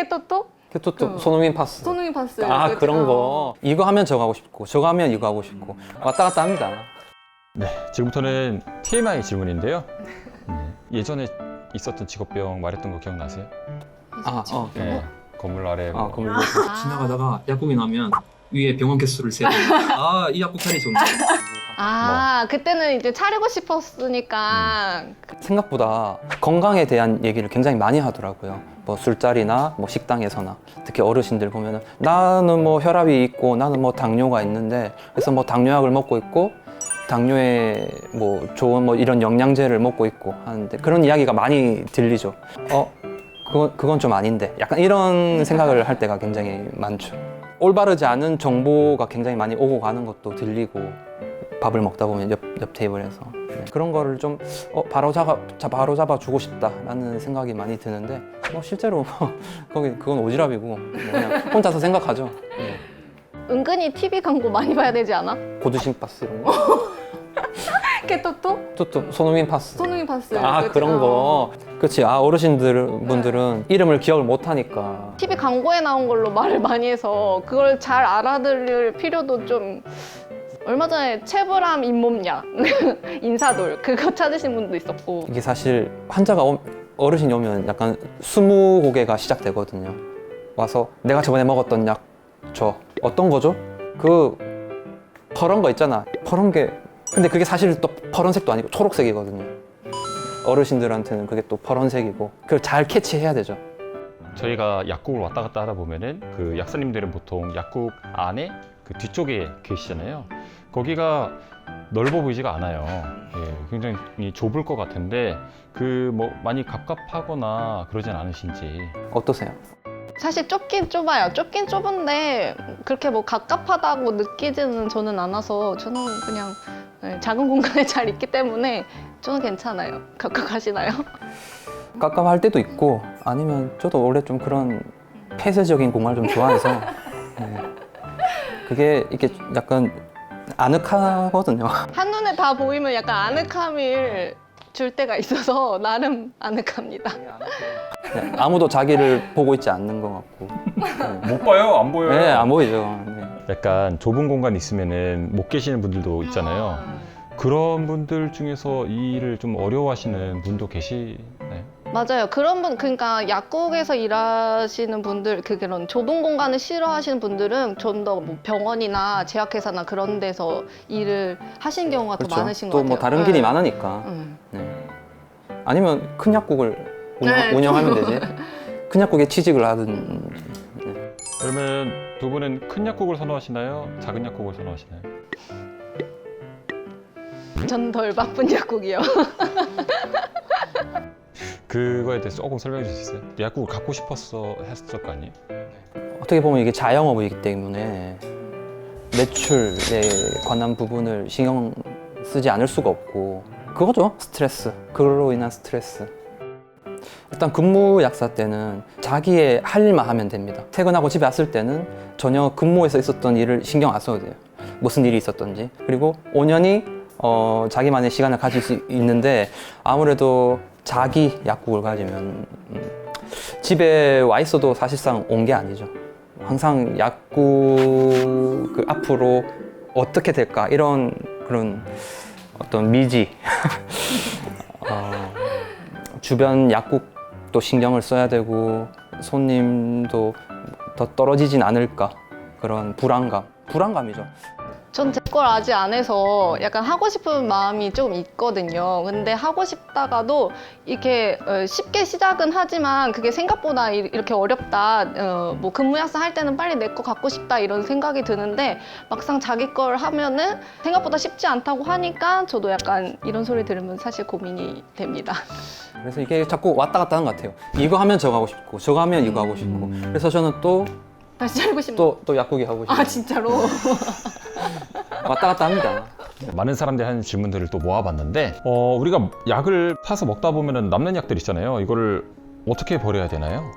케토토? 케토토 손흥민 파스. 손흥민 파스. 아, 그렇죠. 그런 거. 이거 하면 저거 하고 싶고, 저거 하면 이거 하고 싶고. 왔다 갔다 합니다. 네, 지금부터는 TMI 질문인데요. 예전에 있었던 직업병 말했던 거 기억나세요? 네, 건물 아래 뭐. 건물. 지나가다가 약국이 나면 위에 병원 개수를 세고 이 약국 자리 좋네. 그때는 이제 차리고 싶었으니까. 생각보다 건강에 대한 얘기를 굉장히 많이 하더라고요. 뭐 술자리나 뭐 식당에서나 특히 어르신들 보면은 나는 뭐 혈압이 있고 나는 뭐 당뇨가 있는데 그래서 뭐 당뇨약을 먹고 있고 당뇨에 뭐 좋은 뭐 이런 영양제를 먹고 있고 하는데 그런 이야기가 많이 들리죠. 그건 좀 아닌데 약간 이런 생각을 할 때가 굉장히 많죠. 올바르지 않은 정보가 굉장히 많이 오고 가는 것도 들리고 밥을 먹다 보면 옆 테이블에서 그런 거를 좀 바로 잡아주고 싶다라는 생각이 많이 드는데 실제로 그건 오지랖이고 그냥 혼자서 생각하죠. 은근히 TV 광고 많이 봐야 되지 않아? 고두싱파스 이런 거. 케토토? 또 손흥민 파스. 손흥민 파스. 그런 거. 그렇지. 어르신들분들은 이름을 기억을 못 하니까. TV 광고에 나온 걸로 말을 많이 해서 그걸 잘 알아들을 필요도 좀. 얼마 전에 체브람 잇몸약 인사돌 그거 찾으신 분도 있었고. 이게 사실 환자가 어르신이 오면 약간 스무고개가 시작되거든요. 와서 내가 저번에 먹었던 약 줘. 어떤 거죠? 그 퍼런 거 있잖아. 퍼런 게 근데 그게 사실 또 퍼런색도 아니고 초록색이거든요. 어르신들한테는 그게 또 퍼런색이고 그걸 잘 캐치해야 되죠. 저희가 약국을 왔다 갔다 하다 보면은 그 약사님들은 보통 약국 안에 그 뒤쪽에 계시잖아요. 거기가 넓어 보이지가 않아요. 굉장히 좁을 것 같은데 그 뭐 많이 갑갑하거나 그러진 않으신지. 어떠세요? 사실 좁긴 좁아요. 좁긴 좁은데 그렇게 뭐 갑갑하다고 느끼지는 저는 않아서 저는 그냥 작은 공간에 잘 있기 때문에 저는 괜찮아요. 갑갑하시나요? 깝깝할 때도 있고 아니면 저도 원래 좀 그런 폐쇄적인 공간을 좀 좋아해서 그게 이렇게 약간 아늑하거든요. 한눈에 다 보이면 약간 아늑함을 줄 때가 있어서 나름 아늑합니다. 아무도 자기를 보고 있지 않는 것 같고. 못 봐요? 안 보여요? 네, 안 보이죠. 네. 약간 좁은 공간 있으면은 못 계시는 분들도 있잖아요. 그런 분들 중에서 이 일을 좀 어려워하시는 분도 계시나요? 맞아요. 그런 분, 그러니까 약국에서 일하시는 분들, 그런 좁은 공간을 싫어하시는 분들은 좀 더 뭐 병원이나 제약회사나 그런 데서 일을 하시는 경우가 더 많으신 것 또 같아요. 뭐 다른 길이 많으니까. 네. 아니면 큰 약국을 운영하면 되지. 큰 약국에 취직을 하든. 네. 그러면 두 분은 큰 약국을 선호하시나요? 작은 약국을 선호하시나요? 전 덜 바쁜 약국이요. 그거에 대해서 조금 설명해 주실 수 있어요? 약국을 갖고 싶었어 했을 거 아니에요? 어떻게 보면 이게 자영업이기 때문에 매출에 관한 부분을 신경 쓰지 않을 수가 없고 그거죠. 스트레스. 그걸로 인한 스트레스. 일단 근무 약사 때는 자기의 할 일만 하면 됩니다. 퇴근하고 집에 왔을 때는 전혀 근무에서 있었던 일을 신경 안 써도 돼요. 무슨 일이 있었던지. 그리고 온전히 자기만의 시간을 가질 수 있는데 아무래도 자기 약국을 가지면 집에 와 있어도 사실상 온 게 아니죠. 항상 약국 그 앞으로 어떻게 될까 이런 그런 어떤 미지 주변 약국도 신경을 써야 되고 손님도 더 떨어지진 않을까 그런 불안감이죠. 전 제 걸 아직 안 해서 약간 하고 싶은 마음이 조금 있거든요. 근데 하고 싶다가도 이렇게 쉽게 시작은 하지만 그게 생각보다 이렇게 어렵다. 뭐 근무약사 할 때는 빨리 내 거 갖고 싶다 이런 생각이 드는데 막상 자기 걸 하면은 생각보다 쉽지 않다고 하니까 저도 약간 이런 소리 들으면 사실 고민이 됩니다. 그래서 이게 자꾸 왔다 갔다 하는 것 같아요. 이거 하면 저거 하고 싶고 저거 하면 이거 하고 싶고 그래서 저는 또 다시 살고 싶네요. 또 약국이 하고 싶고 아 진짜로? 왔다 갔다 합니다. 많은 사람들이 하는 질문들을 또 모아봤는데 우리가 약을 사서 먹다 보면 남는 약들 있잖아요. 이거를 어떻게 버려야 되나요?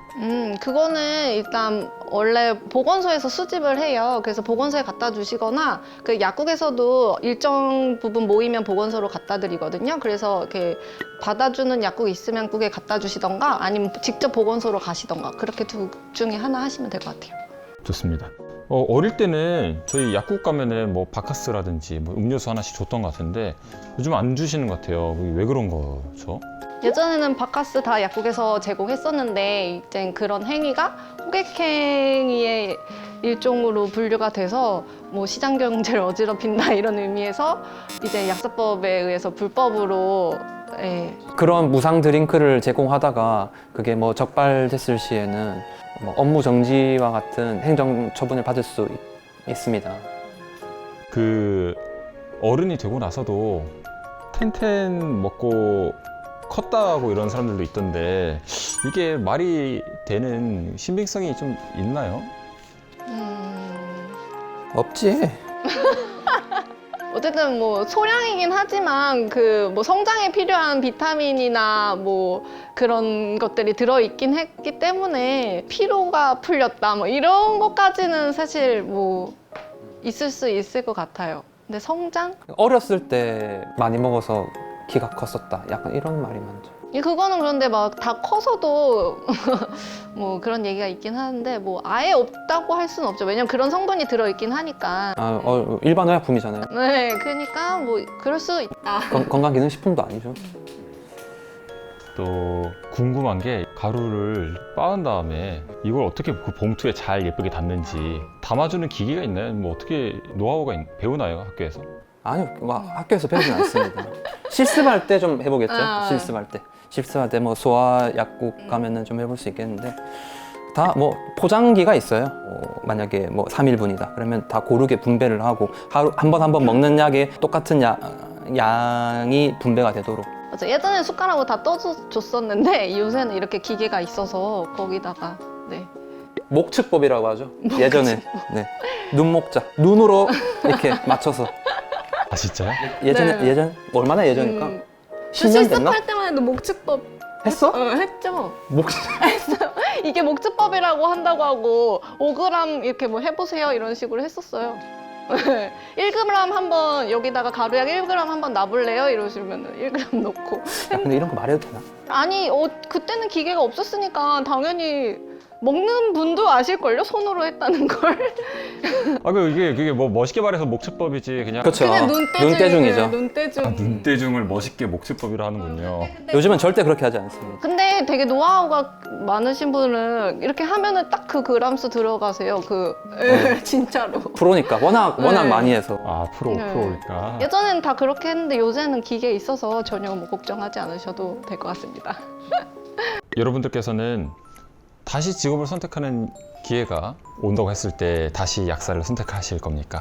그거는 일단 원래 보건소에서 수집을 해요. 그래서 보건소에 갖다 주시거나 그 약국에서도 일정 부분 모이면 보건소로 갖다 드리거든요. 그래서 이렇게 받아주는 약국 있으면 약국에 갖다 주시던가 아니면 직접 보건소로 가시던가 그렇게 둘 중에 하나 하시면 될 것 같아요. 좋습니다. 어릴 때는 저희 약국 가면은 뭐 바카스라든지 뭐 음료수 하나씩 줬던 것 같은데 요즘 안 주시는 것 같아요. 왜 그런 거죠? 예전에는 바카스 다 약국에서 제공했었는데 이제 그런 행위가 호객행위의 일종으로 분류가 돼서 뭐 시장 경제를 어지럽힌다 이런 의미에서 이제 약사법에 의해서 불법으로 예. 그런 무상 드링크를 제공하다가 그게 뭐 적발됐을 시에는 뭐 업무 정지와 같은 행정 처분을 받을 수 있습니다. 그 어른이 되고 나서도 텐텐 먹고 컸다고 이런 사람들도 있던데 이게 말이 되는 신빙성이 좀 있나요? 없지. 어쨌든 뭐 소량이긴 하지만 그 뭐 성장에 필요한 비타민이나 뭐 그런 것들이 들어있긴 했기 때문에 피로가 풀렸다 뭐 이런 것까지는 사실 뭐 있을 수 있을 것 같아요. 근데 성장? 어렸을 때 많이 먹어서 키가 컸었다. 약간 이런 말이 많죠. 그거는 그런데 막 다 커서도 뭐 그런 얘기가 있긴 하는데 뭐 아예 없다고 할 수는 없죠. 왜냐면 그런 성분이 들어있긴 하니까. 일반 의약품이잖아요. 네, 그러니까 뭐 그럴 수 있다. 건강기능식품도 아니죠. 또 궁금한 게 가루를 빻은 다음에 이걸 어떻게 그 봉투에 잘 예쁘게 담는지 담아주는 기계가 있나요? 뭐 어떻게 노하우가 배우나요, 학교에서? 아니요, 막 학교에서 배우진 않습니다. 실습할 때 좀 해보겠죠. 실습할 때 뭐 소아 약국 가면은 좀 해볼 수 있겠는데 다 뭐 포장기가 있어요. 만약에 뭐 3일분이다 그러면 다 고르게 분배를 하고 하루 한 번 먹는 약에 똑같은 양이 분배가 되도록. 맞아. 예전에 숟가락으로 다 떠줬었는데 요새는 이렇게 기계가 있어서 거기다가 네. 목측법이라고 하죠. 예전에 눈목자 눈으로 이렇게 맞춰서. 아 진짜요? 예전 얼마나 예전일까? 10년 됐나? 실습할 때만 해도 목축법 했어? 했죠. 목 이게 목축법이라고 한다고 하고 5g 이렇게 뭐 해보세요 이런 식으로 했었어요. 1g 한번 여기다가 가루약 1g 한번 놔볼래요? 이러시면 1g 넣고. 야, 근데 이런 거 말해도 되나? 아니 그때는 기계가 없었으니까 당연히 먹는 분도 아실걸요? 손으로 했다는 걸. 아 그게 뭐 멋있게 말해서 목축법이지 그냥. 그렇죠. 그냥 눈대중이죠. 눈대중. 눈대중을 멋있게 목축법이라 하는군요. 요즘은 절대 그렇게 하지 않습니다. 근데 되게 노하우가 많으신 분은 이렇게 하면은 딱 그 그람수 들어가세요. 진짜로. 프로니까 워낙 네. 많이 해서. 아 네. 프로니까. 예전에는 다 그렇게 했는데 요새는 기계 있어서 전혀 뭐 걱정하지 않으셔도 될 것 같습니다. 여러분들께서는 다시 직업을 선택하는 기회가 온다고 했을 때 다시 약사를 선택하실 겁니까?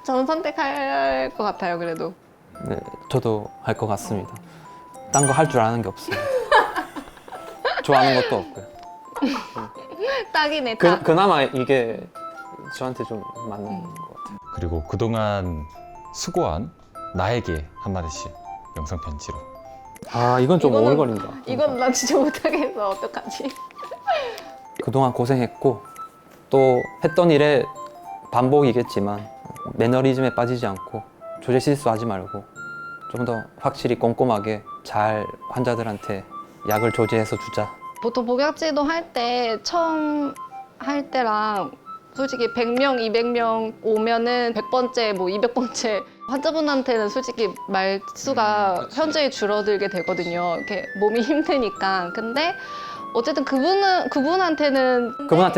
저는 선택할 것 같아요. 그래도. 네, 저도 할 것 같습니다. 딴 거 할 줄 아는 게 없어요. 좋아하는 것도 없고요. 딱이네. 딱. 그나마 이게 저한테 좀 맞는 것 같아요. 그리고 그동안 수고한 나에게 한마디씩 영상 편지로. 아 이건 좀 이거는- 오글거린다. 이건 나 진짜 못하겠어. 어떡하지? 그동안 고생했고 또 했던 일에 반복이겠지만 매너리즘에 빠지지 않고 조제 실수하지 말고 좀 더 확실히 꼼꼼하게 잘 환자들한테 약을 조제해서 주자. 보통 복약지도 할 때 처음 할 때랑 솔직히 100명, 200명 오면은 100번째, 뭐 200번째 환자분한테는 솔직히 말수가 현저히 줄어들게 되거든요. 이렇게 몸이 힘드니까. 근데 어쨌든 그분한테는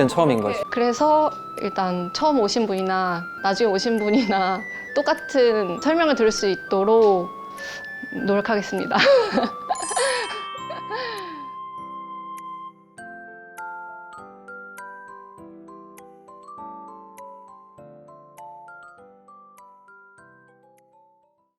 처음인 거지. 그래서 일단 처음 오신 분이나 나중에 오신 분이나 똑같은 설명을 들을 수 있도록 노력하겠습니다.